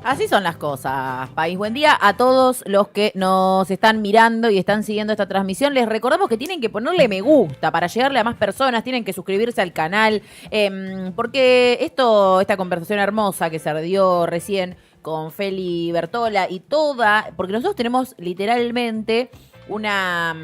Así son las cosas, país. Buen día a todos los que nos están mirando y están siguiendo esta transmisión. Les recordamos que tienen que ponerle me gusta para llegarle a más personas, tienen que suscribirse al canal, porque esta conversación hermosa que se dio recién con Feli Bertola y toda, porque nosotros tenemos literalmente una...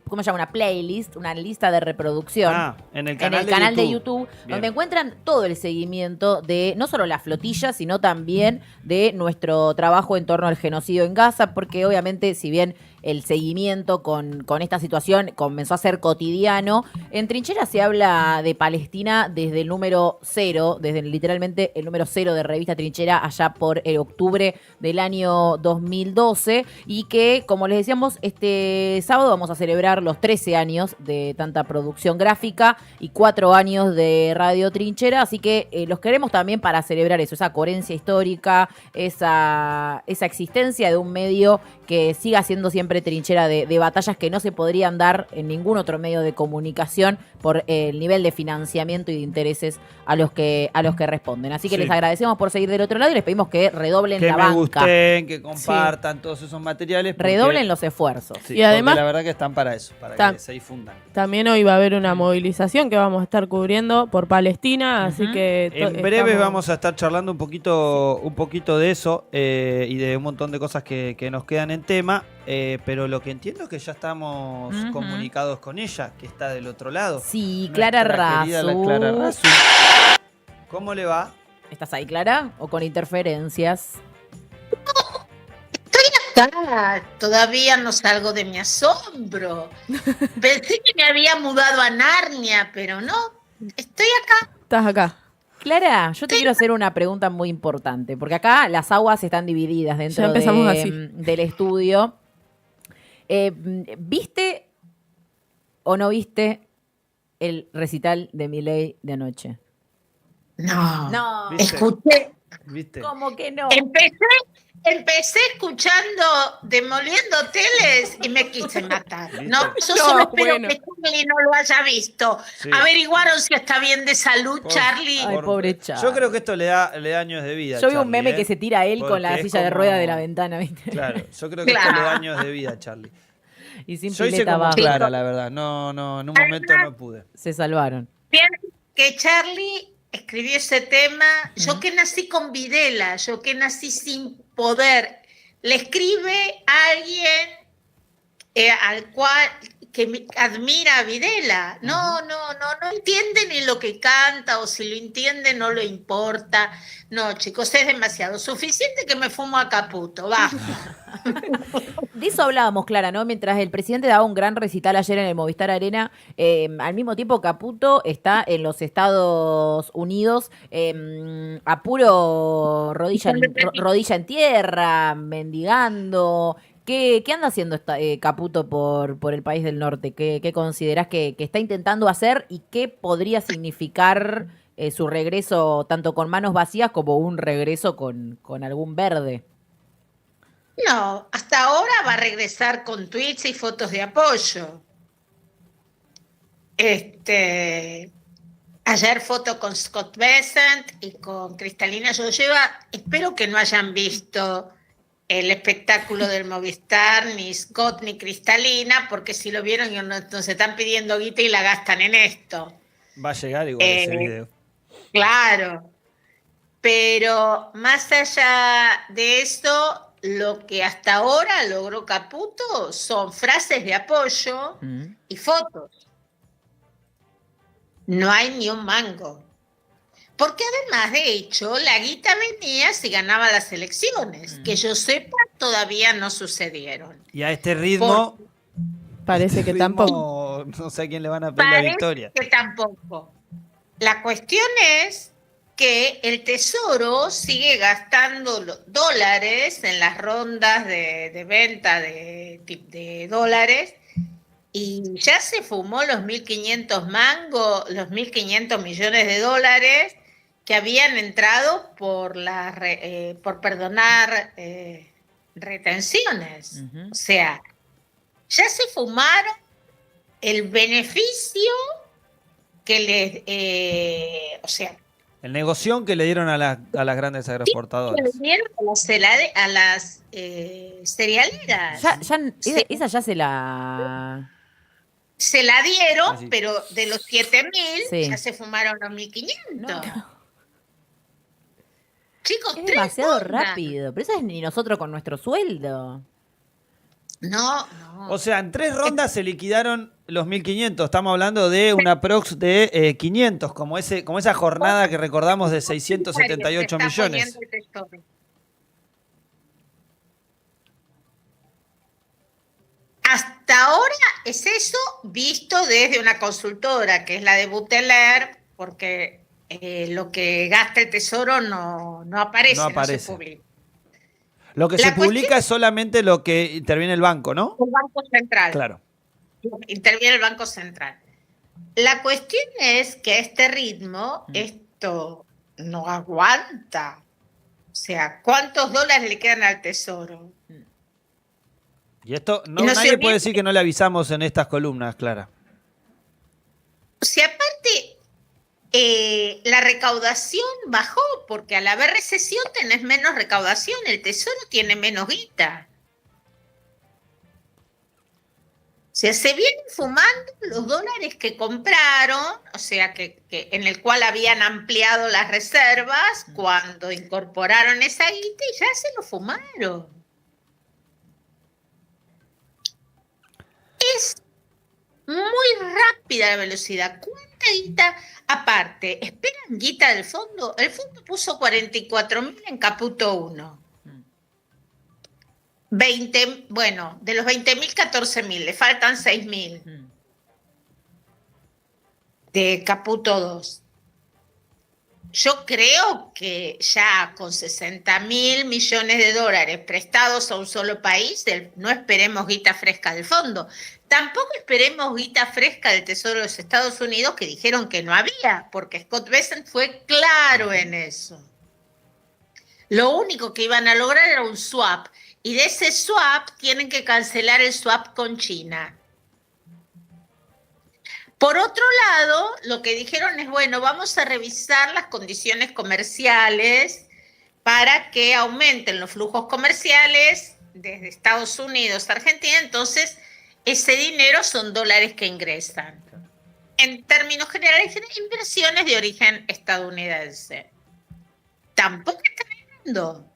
¿cómo se llama? Una playlist, una lista de reproducción en el canal de YouTube, donde encuentran todo el seguimiento de no solo la flotilla, sino también de nuestro trabajo en torno al genocidio en Gaza, porque obviamente, si bien el seguimiento con esta situación comenzó a ser cotidiano, en Trinchera se habla de Palestina desde el número 0, desde literalmente el número 0 de Revista Trinchera allá por el octubre del año 2012, y que, como les decíamos, este sábado vamos a celebrar los 13 años de tanta producción gráfica y 4 años de Radio Trinchera, así que los queremos también para celebrar eso, esa coherencia histórica, esa existencia de un medio que siga siendo siempre trinchera de batallas que no se podrían dar en ningún otro medio de comunicación por el nivel de financiamiento y de intereses a los que responden. Así que les agradecemos por seguir del otro lado y les pedimos que redoblen la banca. Que me gusten, que compartan todos esos materiales. Redoblen los esfuerzos. Y además, la verdad que están para eso, para que se difundan. También hoy va a haber una movilización que vamos a estar cubriendo por Palestina, así que... En breve vamos a estar charlando un poquito de eso y de un montón de cosas que nos quedan en tema, pero lo que entiendo es que ya estamos comunicados con ella, que está del otro lado. Sí, Clara Razu. ¿Cómo le va? ¿Estás ahí, Clara? ¿O con interferencias? Todavía no salgo de mi asombro. Pensé que me había mudado a Narnia, pero no, estoy acá. Estás acá. Clara, yo te quiero hacer una pregunta muy importante, porque acá las aguas están divididas dentro del estudio. ¿Viste o no viste el recital de Milei de anoche? No. ¿Viste? Escuché. ¿Viste? ¿Cómo que no? Empecé escuchando Demoliendo Teles y me quise matar. ¿Viste? No, yo solo espero que Charlie no lo haya visto. Sí. ¿Averiguaron si está bien de salud, Charlie? Ay, pobre Charlie. Yo creo que esto le da años de vida. Yo vi un Charlie, meme que se tira él con la silla de rueda de la ventana, ¿viste? Claro, yo creo que esto le da años de vida, Charlie. Y sin Yo hice pileta como abajo. Clara, la verdad. No, en un momento no pude. Se salvaron. Pienso que Charlie escribió ese tema. Yo que nací con Videla, yo que nací sin poder. Le escribe a alguien al cual que admira a Videla. No entiende ni lo que canta, o si lo entiende no le importa. No, chicos, es demasiado. Suficiente que me fumo a Caputo, basta. De eso hablábamos, Clara, ¿no? Mientras el presidente daba un gran recital ayer en el Movistar Arena, al mismo tiempo Caputo está en los Estados Unidos a puro rodilla en tierra, mendigando. ¿Qué anda haciendo Caputo por el país del norte? ¿Qué considerás que está intentando hacer y qué podría significar su regreso tanto con manos vacías como un regreso con algún verde? No, hasta ahora va a regresar con tweets y fotos de apoyo. Ayer foto con Scott Bessent y con Cristalina Georgieva. Espero que no hayan visto el espectáculo del Movistar, ni Scott ni Cristalina, porque si lo vieron nos están pidiendo guita y la gastan en esto. Va a llegar igual ese video. Claro, pero más allá de eso, lo que hasta ahora logró Caputo son frases de apoyo y fotos. No hay ni un mango. Porque además, de hecho, la guita venía si ganaba las elecciones. Que yo sepa, todavía no sucedieron. Y a este ritmo... Parece que tampoco. No sé a quién le van a pedir la victoria. Que tampoco. La cuestión es que el Tesoro sigue gastando dólares en las rondas de venta de dólares y ya se fumó los 1.500 mangos, los 1.500 millones de dólares que habían entrado por perdonar retenciones. O sea, ya se fumaron el beneficio o sea, El negocio que le dieron a las grandes que le agroexportadoras. dieron a las cerealeras. Esa ya se la... Se la dieron, Así. pero de los 7.000 Sí. ya se fumaron los 1.500. No. Chicos, Es 3 demasiado ondas. rápido. Pero eso es ni nosotros con nuestro sueldo. No. O sea, en 3 rondas se liquidaron los 1.500. Estamos hablando de una prox de 500, como esa jornada que recordamos de 678 Se está millones. poniendo el tesoro. Hasta ahora es eso visto desde una consultora, que es la de Buteler, porque lo que gasta el tesoro no aparece, No aparece. se publica. Lo que La se publica cuestión- es solamente lo que interviene el banco, ¿no? El Banco Central. Claro. Interviene el Banco Central. La cuestión es que a este ritmo esto no aguanta. O sea, ¿cuántos dólares le quedan al tesoro? Y esto Y no se nadie puede olvide- decir que no le avisamos en estas columnas, Clara. O sea, aparte, la recaudación bajó, porque al haber recesión tenés menos recaudación, el tesoro tiene menos guita. O sea, se vienen fumando los dólares que compraron, o sea, que en el cual habían ampliado las reservas cuando incorporaron esa guita y ya se lo fumaron. Es muy rápida la velocidad. ¿Cuánta guita? Aparte, ¿esperan guita del fondo? El fondo puso 44.000 en Caputo 1. 20, bueno, de los 20.000, 14.000, le faltan 6.000 de Caputo 2. Yo creo que ya con 60.000 millones de dólares prestados a un solo país, no esperemos guita fresca del fondo. Tampoco esperemos guita fresca del Tesoro de los Estados Unidos, que dijeron que no había, porque Scott Bessent fue claro en eso. Lo único que iban a lograr era un swap, y de ese swap tienen que cancelar el swap con China. Por otro lado, lo que dijeron es, bueno, vamos a revisar las condiciones comerciales para que aumenten los flujos comerciales desde Estados Unidos a Argentina, entonces ese dinero son dólares que ingresan. En términos generales, inversiones de origen estadounidense. Tampoco están ganando.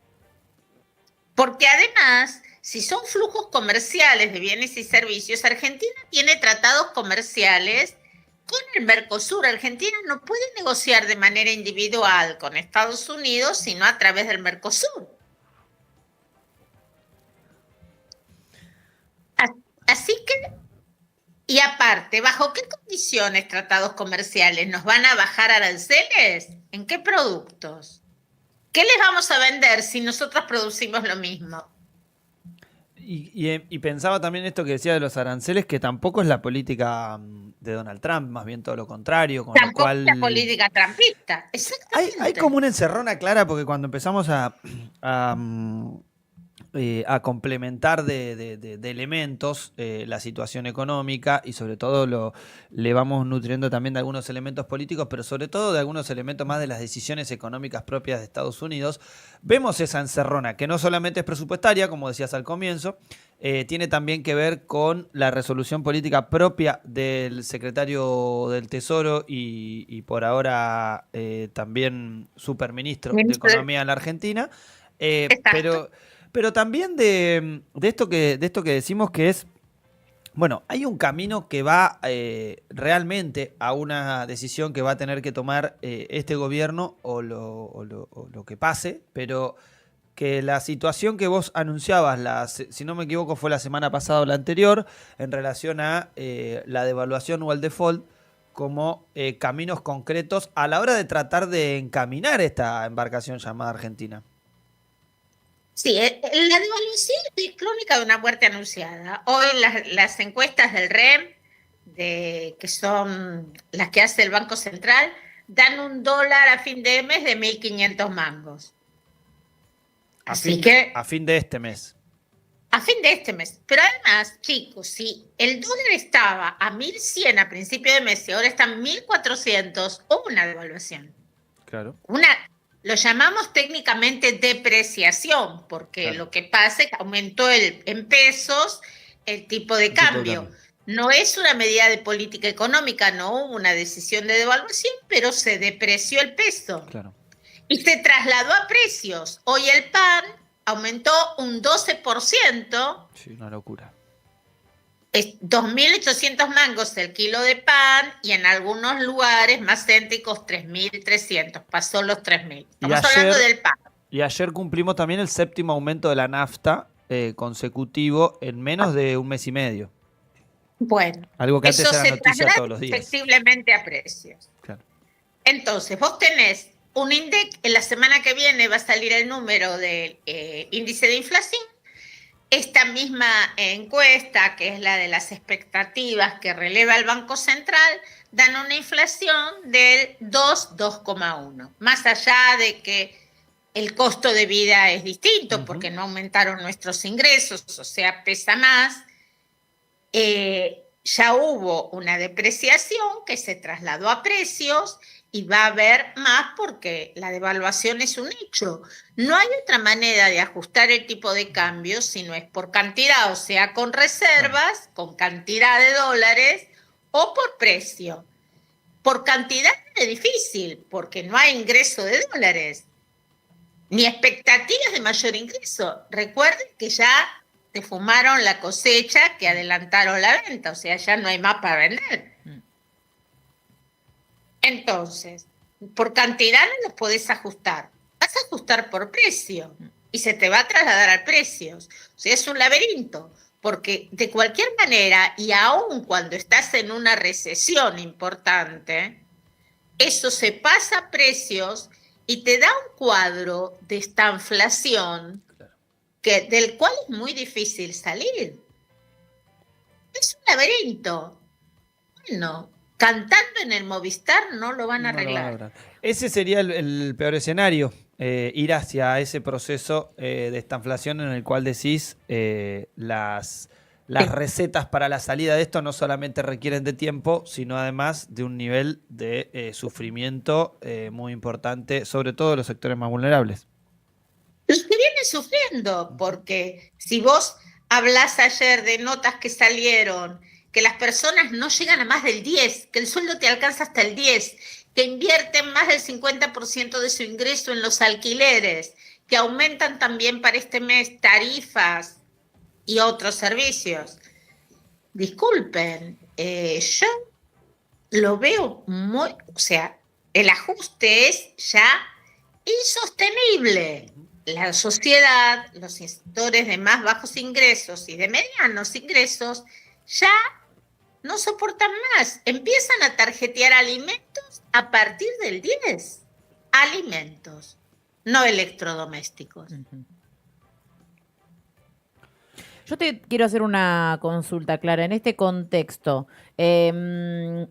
Porque además, si son flujos comerciales de bienes y servicios, Argentina tiene tratados comerciales con el Mercosur. Argentina no puede negociar de manera individual con Estados Unidos, sino a través del Mercosur. Así que, y aparte, ¿bajo qué condiciones tratados comerciales nos van a bajar aranceles? ¿En qué productos? ¿Qué les vamos a vender si nosotros producimos lo mismo? Y pensaba también esto que decía de los aranceles, que tampoco es la política de Donald Trump, más bien todo lo contrario. Con Tampoco lo cual, es la política trumpista. Exactamente. hay como una encerrona clara, porque cuando empezamos a complementar de elementos la situación económica, y sobre todo le vamos nutriendo también de algunos elementos políticos, pero sobre todo de algunos elementos más de las decisiones económicas propias de Estados Unidos, vemos esa encerrona que no solamente es presupuestaria, como decías al comienzo, tiene también que ver con la resolución política propia del secretario del Tesoro y por ahora también superministro de Economía en la Argentina, pero también de esto que decimos, que es, bueno, hay un camino que va realmente a una decisión que va a tener que tomar este gobierno o lo que pase, pero que la situación que vos anunciabas, si no me equivoco fue la semana pasada o la anterior, en relación a la devaluación o el default, como caminos concretos a la hora de tratar de encaminar esta embarcación llamada Argentina. Sí, la devaluación es crónica de una muerte anunciada. Hoy las encuestas del REM, que son las que hace el Banco Central, dan $1 a fin de mes de 1.500 mangos. A fin de este mes. A fin de este mes. Pero además, chicos, si el dólar estaba a 1.100 a principio de mes y ahora está en 1.400, hubo una devaluación. Claro. Lo llamamos técnicamente depreciación, porque Claro. lo que pasa es que aumentó en pesos el tipo de cambio. No es una medida de política económica, no hubo una decisión de devaluación, pero se depreció el peso. Claro. Y se trasladó a precios. Hoy el pan aumentó un 12%. Sí, una locura. Es 2.800 mangos el kilo de pan y en algunos lugares más céntricos 3.300. Pasó los 3.000. Estamos hablando del pan. Y ayer cumplimos también el 7º aumento de la nafta consecutivo en menos de un mes y medio. Bueno, algo que antes eso era se noticia traslada todos los días. efectivamente a precios. Claro. Entonces, vos tenés un INDEC, en la semana que viene va a salir el número del índice de inflación. Esta misma encuesta, que es la de las expectativas que releva el Banco Central, dan una inflación del 2,1. Más allá de que el costo de vida es distinto, porque no aumentaron nuestros ingresos, o sea, pesa más. Ya hubo una depreciación que se trasladó a precios y va a haber más porque la devaluación es un hecho. No hay otra manera de ajustar el tipo de cambio si no es por cantidad, o sea, con reservas, con cantidad de dólares o por precio. Por cantidad es difícil porque no hay ingreso de dólares ni expectativas de mayor ingreso. Recuerden que ya te fumaron la cosecha, que adelantaron la venta, o sea, ya no hay más para vender. Entonces, por cantidad no los podés ajustar, vas a ajustar por precio y se te va a trasladar a precios. O sea, es un laberinto, porque de cualquier manera, y aun cuando estás en una recesión importante, eso se pasa a precios y te da un cuadro de estanflación del cual es muy difícil salir. Es un laberinto. Bueno, cantando en el Movistar no lo van a arreglar. Ese sería el peor escenario, ir hacia ese proceso de estanflación en el cual decís las recetas para la salida de esto no solamente requieren de tiempo, sino además de un nivel de sufrimiento muy importante, sobre todo en los sectores más vulnerables. Los que vienen sufriendo, porque si vos hablás ayer de notas que salieron, que las personas no llegan a más del 10, que el sueldo te alcanza hasta el 10, que invierten más del 50% de su ingreso en los alquileres, que aumentan también para este mes tarifas y otros servicios. Disculpen, yo lo veo muy, o sea, el ajuste es ya insostenible. La sociedad, los sectores de más bajos ingresos y de medianos ingresos ya no soportan más. Empiezan a tarjetear alimentos a partir del 10. Alimentos, no electrodomésticos. Yo te quiero hacer una consulta, Clara. En este contexto, y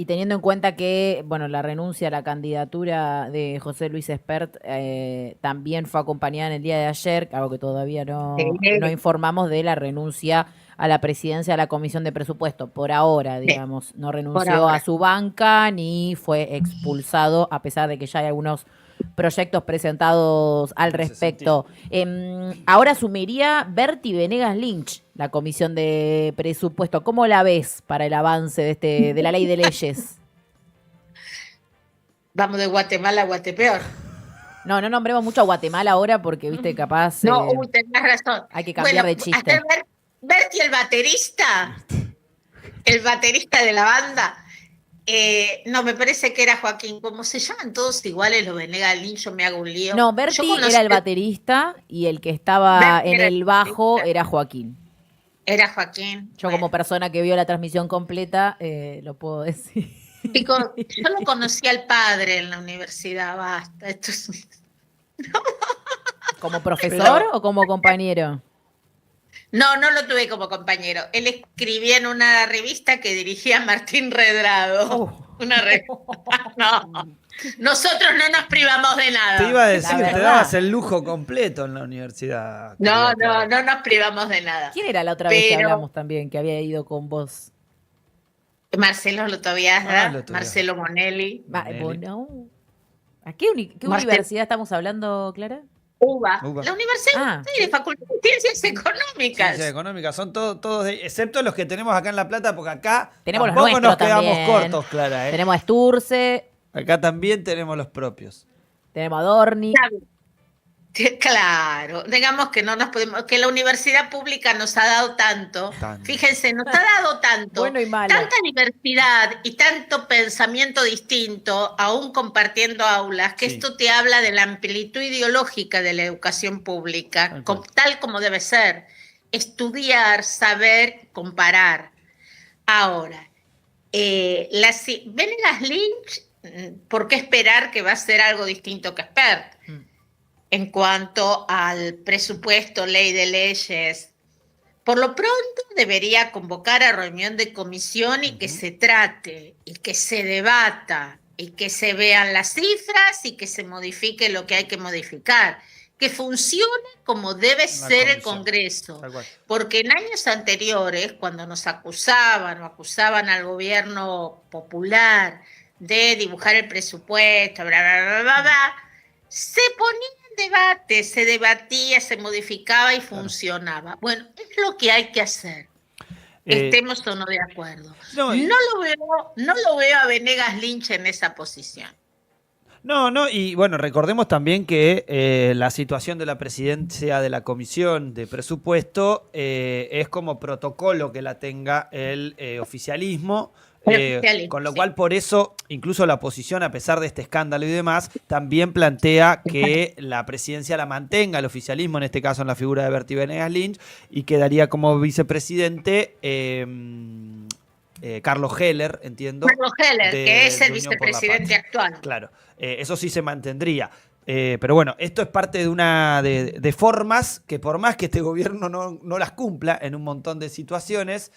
teniendo en cuenta que, bueno, la renuncia a la candidatura de José Luis Espert también fue acompañada en el día de ayer, algo que todavía no informamos de la renuncia a la presidencia de la Comisión de Presupuesto. Por ahora, digamos, no renunció a su banca ni fue expulsado, a pesar de que ya hay algunos proyectos presentados al respecto. Ahora asumiría Berti Venegas Lynch la Comisión de Presupuesto. ¿Cómo la ves para el avance de la ley de leyes? Vamos de Guatemala a Guatepeor. No nombremos mucho a Guatemala ahora porque, viste, capaz... No, tenés razón. Hay que cambiar de chiste. Berti, el baterista de la banda... no, me parece que era Joaquín. Como se llaman todos iguales los Venegas Lynch, yo me hago un lío. No, Berti era el baterista y el que estaba en el bajo era Joaquín. Era Joaquín. Yo como persona que vio la transmisión completa, lo puedo decir. Chico, yo lo conocí al padre en la universidad, basta. Esto es... ¿Como profesor o como compañero? No, no lo tuve como compañero. Él escribía en una revista que dirigía Martín Redrado. Una revista. No, nosotros no nos privamos de nada. Te iba a decir, La te verdad. dabas el lujo completo en la universidad. No, querida Clara. no nos privamos de nada. ¿Quién era la otra vez que Pero- hablamos también, que había ido con vos? Marcelo Lotoviazda, Lotoviazda. Marcelo Monelli, Manelli. Bueno. ¿A qué Marcel- universidad estamos hablando, Clara? UBA, UBA. la Universidad Ah. de Facultad de Ciencias Económicas. Ciencias económicas, son todos excepto los que tenemos acá en La Plata, porque acá Tenemos los tampoco nos nuestros quedamos también. cortos, Clara. ¿eh? Tenemos a Sturce, Acá también tenemos los propios. tenemos a Dorni. Sí, claro, digamos que no nos podemos, que la universidad pública nos ha dado tanto, Tanto. fíjense, nos ha dado tanto, Bueno y malo. tanta diversidad y tanto pensamiento distinto, aún compartiendo aulas, que Sí. esto te habla de la amplitud ideológica de la educación pública, Tal cual. tal como debe ser, estudiar, saber, comparar. Ahora, Venegas Lynch, ¿por qué esperar que va a ser algo distinto que Spert? En cuanto al presupuesto, ley de leyes, por lo pronto debería convocar a reunión de comisión y que se trate, y que se debata, y que se vean las cifras y que se modifique lo que hay que modificar, que funcione como debe ser el comisión. Congreso. Tal cual. Porque en años anteriores, cuando nos acusaban o acusaban al gobierno popular de dibujar el presupuesto, bla, bla, bla, bla, bla, se ponía en debate, se debatía, se modificaba y funcionaba. Bueno, es lo que hay que hacer. Estemos o no de acuerdo. no, No lo veo a Venegas Lynch en esa posición. No, y bueno, recordemos también que la situación de la presidencia de la Comisión de Presupuesto es como protocolo que la tenga el oficialismo. El oficialismo, Con lo sí. cual, por eso, incluso la oposición, a pesar de este escándalo y demás, también plantea que la presidencia la mantenga el oficialismo, en este caso en la figura de Bertie Venegas Lynch, y quedaría como vicepresidente Carlos Heller, entiendo. Carlos Heller, de- que es de el Unión por la vicepresidente Patria. actual. Claro, eso sí se mantendría. Pero bueno, esto es parte de una de formas que por más que este gobierno no las cumpla en un montón de situaciones,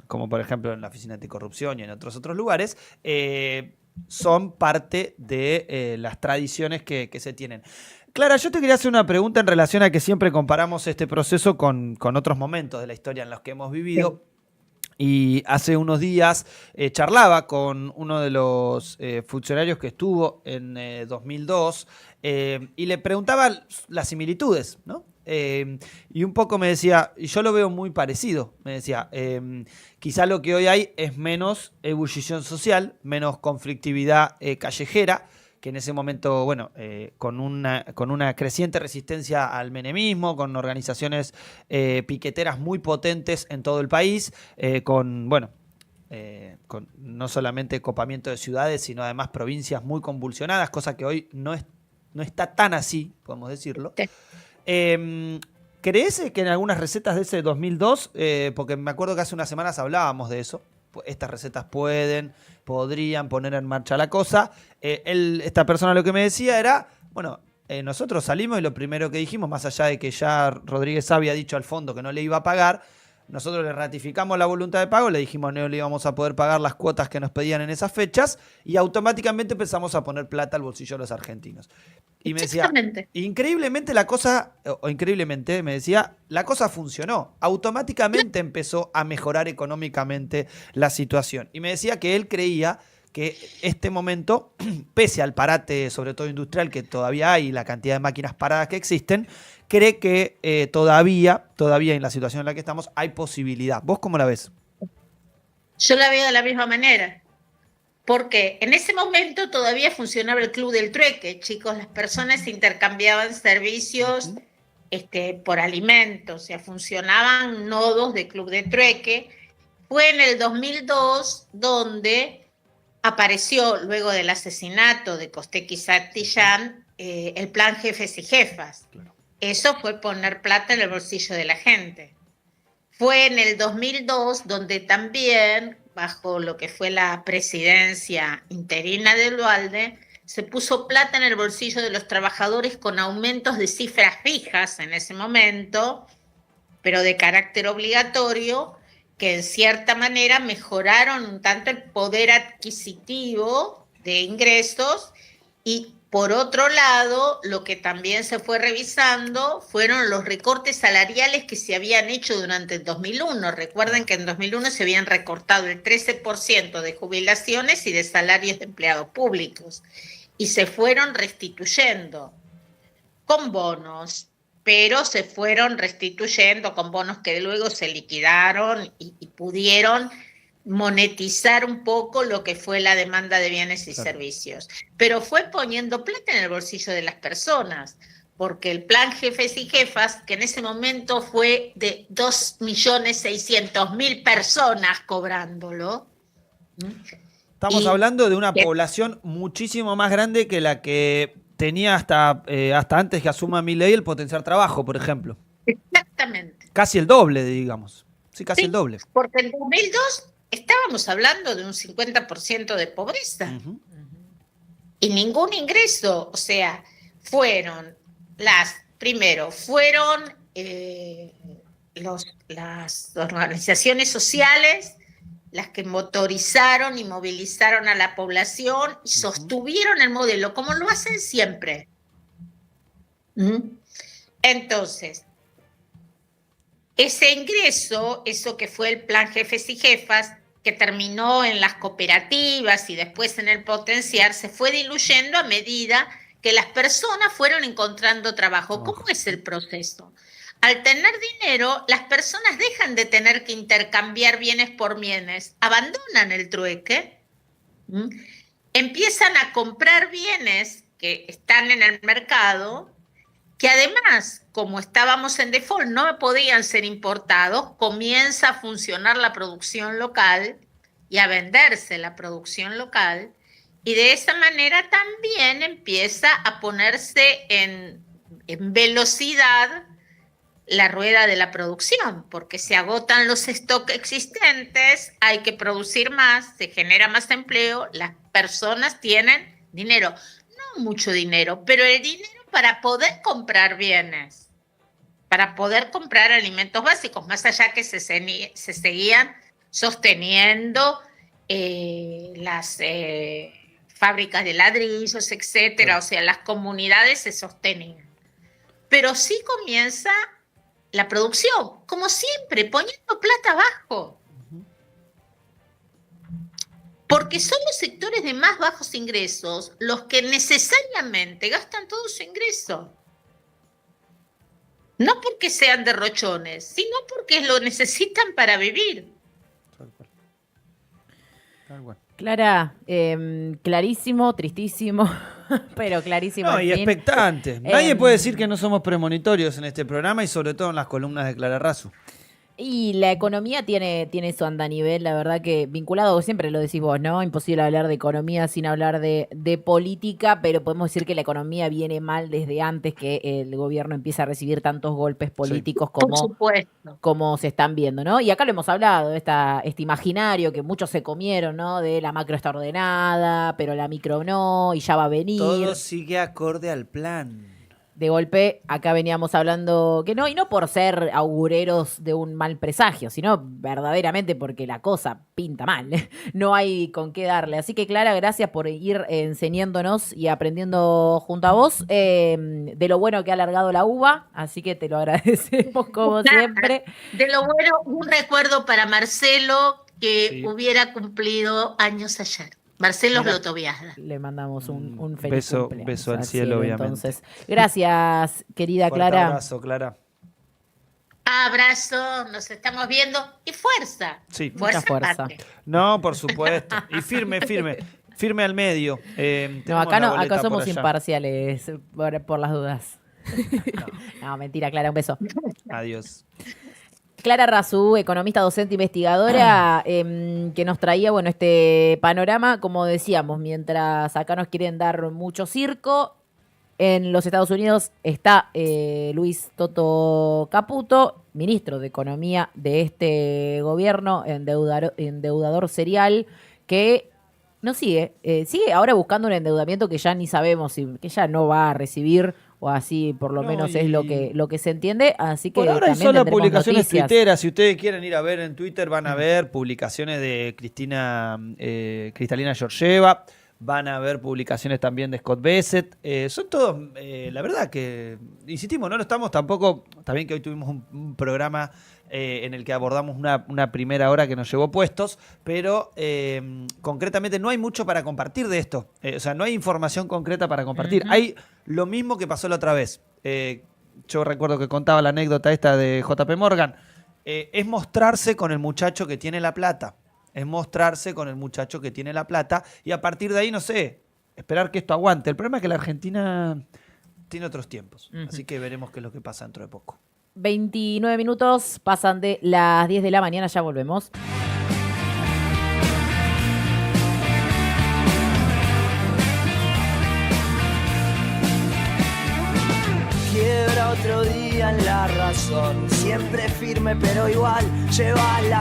como por ejemplo en la Oficina Anticorrupción y en otros lugares, son parte de las tradiciones que se tienen. Clara, yo te quería hacer una pregunta en relación a que siempre comparamos este proceso con otros momentos de la historia en los que hemos vivido. Y hace unos días charlaba con uno de los funcionarios que estuvo en 2002 y le preguntaba las similitudes, ¿no? Y un poco me decía, y yo lo veo muy parecido, me decía, quizá lo que hoy hay es menos ebullición social, menos conflictividad callejera, que en ese momento, bueno, con una creciente resistencia al menemismo, con organizaciones piqueteras muy potentes en todo el país, con no solamente copamiento de ciudades, sino además provincias muy convulsionadas, cosa que hoy no está tan así, podemos decirlo. Sí. ¿Crees que en algunas recetas de ese 2002, porque me acuerdo que hace unas semanas hablábamos de eso, estas recetas podrían poner en marcha la cosa, esta persona lo que me decía era, bueno, nosotros salimos y lo primero que dijimos, más allá de que ya Rodríguez había dicho al fondo que no le iba a pagar, nosotros le ratificamos la voluntad de pago, le dijimos no le íbamos a poder pagar las cuotas que nos pedían en esas fechas y automáticamente empezamos a poner plata al bolsillo de los argentinos. Y me decía, Exactamente. increíblemente la cosa, o increíblemente me decía, la cosa funcionó. Automáticamente empezó a mejorar económicamente la situación. Y me decía que él creía que este momento, pese al parate, sobre todo industrial, que todavía hay, la cantidad de máquinas paradas que existen, cree que todavía en la situación en la que estamos hay posibilidad. ¿Vos cómo la ves? Yo la veo de la misma manera. Porque en ese momento todavía funcionaba el Club del Trueque, chicos, las personas intercambiaban servicios por alimentos, o sea, funcionaban nodos de Club de Trueque. Fue en el 2002 donde apareció, luego del asesinato de Costec y Santillán, el plan Jefes y Jefas. Claro. Eso fue poner plata en el bolsillo de la gente. Fue en el 2002 donde también, bajo lo que fue la presidencia interina de Duhalde, se puso plata en el bolsillo de los trabajadores con aumentos de cifras fijas en ese momento, pero de carácter obligatorio, que en cierta manera mejoraron un tanto el poder adquisitivo de ingresos. Y por otro lado, lo que también se fue revisando fueron los recortes salariales que se habían hecho durante el 2001. Recuerden que en 2001 se habían recortado el 13% de jubilaciones y de salarios de empleados públicos, y se fueron restituyendo con bonos, pero se fueron restituyendo con bonos que luego se liquidaron y pudieron monetizar un poco lo que fue la demanda de bienes y servicios. Pero fue poniendo plata en el bolsillo de las personas, porque el plan Jefes y Jefas, que en ese momento fue de 2.600.000 personas cobrándolo. Estamos hablando de una población muchísimo más grande que la que tenía hasta antes que asuma Milei el potenciar trabajo, por ejemplo. Exactamente. Casi el doble, digamos. Sí, casi el doble. Porque en 2002 estábamos hablando de un 50% de pobreza. Y ningún ingreso. O sea, fueron las organizaciones sociales las que motorizaron y movilizaron a la población y sostuvieron el modelo, como lo hacen siempre. Entonces, ese ingreso, eso que fue el plan Jefes y Jefas, que terminó en las cooperativas y después en el potenciar, se fue diluyendo a medida que las personas fueron encontrando trabajo. ¿Cómo es el proceso? Al tener dinero, las personas dejan de tener que intercambiar bienes por bienes, abandonan el trueque, empiezan a comprar bienes que están en el mercado, que además, como estábamos en default, no podían ser importados, comienza a funcionar la producción local y a venderse la producción local, y de esa manera también empieza a ponerse en velocidad la rueda de la producción, porque se agotan los stocks existentes, hay que producir más, se genera más empleo, las personas tienen dinero, no mucho dinero, pero el dinero para poder comprar bienes, para poder comprar alimentos básicos, más allá que se seguían sosteniendo las fábricas de ladrillos, etcétera, o sea, las comunidades se sostenían. Pero sí comienza la producción, como siempre, poniendo plata abajo. Porque son los sectores de más bajos ingresos los que necesariamente gastan todo su ingreso. No porque sean derrochones, sino porque lo necesitan para vivir. Tal cual. Clara, clarísimo, tristísimo, pero clarísimo. No, al y fin. expectante. Nadie puede decir que no somos premonitorios en este programa y sobre todo en las columnas de Clara Razu. Y la economía tiene su andanivel, la verdad que vinculado, siempre lo decís vos, ¿no? Imposible hablar de economía sin hablar de política, pero podemos decir que la economía viene mal desde antes que el gobierno empiece a recibir tantos golpes políticos como se están viendo, ¿no? Y acá lo hemos hablado, este imaginario que muchos se comieron, ¿no? De la macro está ordenada, pero la micro no, y ya va a venir. Todo sigue acorde al plan. De golpe, acá veníamos hablando que no, y no por ser augureros de un mal presagio, sino verdaderamente porque la cosa pinta mal. No hay con qué darle. Así que, Clara, gracias por ir enseñándonos y aprendiendo junto a vos de lo bueno que ha alargado la uva. Así que te lo agradecemos como siempre. De lo bueno, un recuerdo para Marcelo, que hubiera cumplido años ayer. Marcelo Glotoviazda. Le mandamos un feliz cumpleaños. Beso al cielo, obviamente. Entonces, gracias, querida Clara. Un abrazo, Clara. Abrazo, nos estamos viendo y fuerza. Sí, mucha fuerza. Aparte. No, por supuesto. Y firme al medio. No, acá somos imparciales, por las dudas. No, mentira, Clara, un beso. Adiós. Clara Razu, economista, docente, investigadora, que nos traía, bueno, este panorama, como decíamos, mientras acá nos quieren dar mucho circo, en los Estados Unidos está Luis Toto Caputo, ministro de Economía de este gobierno, endeudador serial, que No sigue. Sigue ahora buscando un endeudamiento que ya ni sabemos, que ya no va a recibir, o así por lo menos es lo que se entiende. Así que por ahora hay también solo tendremos publicaciones noticias. tuiteras. Si ustedes quieren ir a ver en Twitter, van a ver publicaciones de Cristalina Georgieva. Van a ver publicaciones también de Scott Bassett. Son todos, la verdad que, insistimos, no lo estamos tampoco, también que hoy tuvimos un programa en el que abordamos una primera hora que nos llevó puestos, pero concretamente no hay mucho para compartir de esto. O sea, no hay información concreta para compartir. Hay lo mismo que pasó la otra vez. Yo recuerdo que contaba la anécdota esta de JP Morgan. Es mostrarse con el muchacho que tiene la plata. Es mostrarse con el muchacho que tiene la plata y a partir de ahí, no sé, esperar que esto aguante. El problema es que la Argentina tiene otros tiempos, así que veremos qué es lo que pasa dentro de poco. 29 minutos, pasan de las 10 de la mañana, ya volvemos. Quiebra otro día en la razón, siempre firme pero igual lleva la